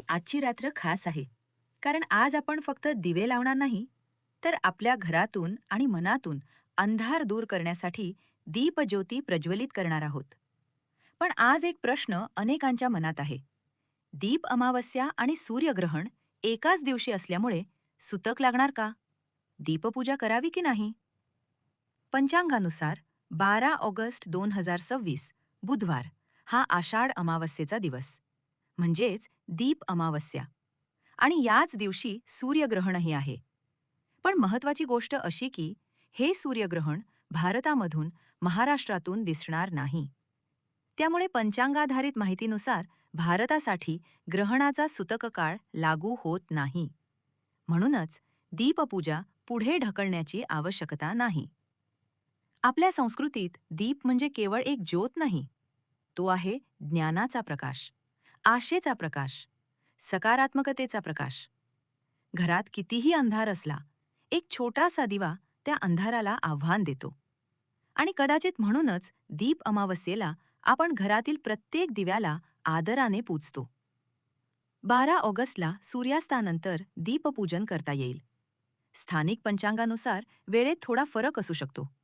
आजची रात्र खास आहे. कारण आज आपण फक्त दिवे लावणार नाही, तर आपल्या घरातून आणि मनातून अंधार दूर करण्यासाठी दीपज्योती प्रज्वलित करणार आहोत. पण आज एक प्रश्न अनेकांच्या मनात आहे. दीप अमावस्या आणि सूर्यग्रहण एकाच दिवशी असल्यामुळे सुतक लागणार का? दीपपूजा करावी की नाही? पंचांगानुसार 12 ऑगस्ट 2026 बुधवार हा आषाढ अमावस्येचा दिवस, म्हणजेच दीप अमावस्या. आणि याच दिवशी सूर्यग्रहणही आहे. पण महत्वाची गोष्ट अशी की हे सूर्यग्रहण भारतामधून महाराष्ट्रातून दिसणार नाही. त्यामुळे पंचांगाधारित माहितीनुसार भारतासाठी ग्रहणाचा सुतक काळ लागू होत नाही. म्हणूनच दीपपूजा पुढे ढकलण्याची आवश्यकता नाही. आपल्या संस्कृतीत दीप म्हणजे केवळ एक ज्योत नाही, तो आहे ज्ञानाचा प्रकाश, आशेचा प्रकाश, सकारात्मकतेचा प्रकाश. घरात कितीही अंधार असला, एक छोटासा दिवा त्या अंधाराला आव्हान देतो. आणि कदाचित म्हणूनच दीप अमावस्येला आपण घरातील प्रत्येक दिव्याला आदराने पूजतो. 12 ऑगस्टला सूर्यास्तानंतर दीपपूजन करता येईल. स्थानिक पंचांगानुसार वेळेत थोडा फरक असू शकतो.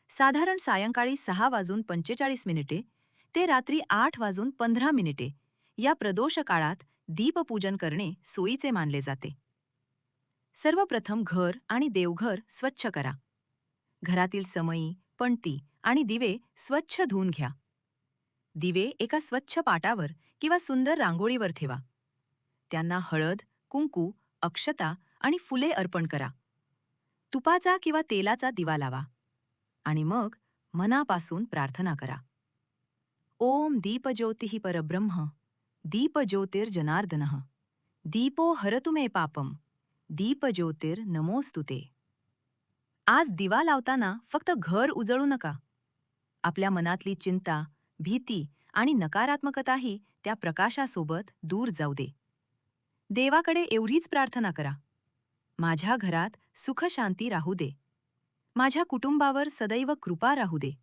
साधारण सायंकाळी 6 वाजून 45 मिनिटे ते रात्री 8 वाजून 15 मिनिटे या प्रदोष काळात दीपपूजन करणे सोयीचे मानले जाते. सर्वप्रथम घर आणि देवघर स्वच्छ करा. घरातील समई, पणती आणि दिवे स्वच्छ धुवून घ्या. दिवे एका स्वच्छ पाटावर किंवा सुंदर रांगोळीवर ठेवा. त्यांना हळद, कुंकू, अक्षता आणि फुले अर्पण करा. तुपाचा किंवा तेलाचा दिवा लावा आणि मग मनापासून प्रार्थना करा. ओम दीपज्योतिः परब्रह्म दीपज्योतिर्जनार्दनः दीपो हरतु मे पापम दीपज्योतिर्नमोस्तुते. आज दिवा लावताना फक्त घर उजळू नका. आपल्या मनातली चिंता, भीती आणि नकारात्मकताही त्या प्रकाशासोबत दूर जाऊ दे. देवाकडे एवढीच प्रार्थना करा. माझ्या घरात सुखशांती राहू दे. माझ्या कुटुंबावर सदैव कृपा राहू दे.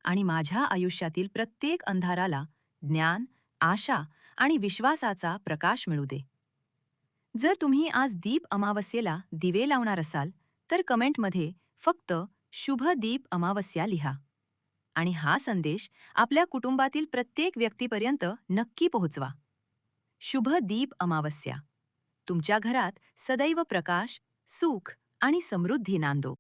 आणि माझ्या आयुष्यातील प्रत्येक अंधाराला ज्ञान, आशा आणि विश्वासाचा प्रकाश मिळू दे. जर तुम्ही आज दीप अमावस्येला दिवे लावणार असाल, तर कमेंटमध्ये फक्त शुभ दीप अमावस्या लिहा. आणि हा संदेश आपल्या कुटुंबातील प्रत्येक व्यक्तीपर्यंत नक्की पोहोचवा. शुभ दीप अमावस्या. तुमच्या घरात सदैव प्रकाश, सुख आणि समृद्धी नांदो.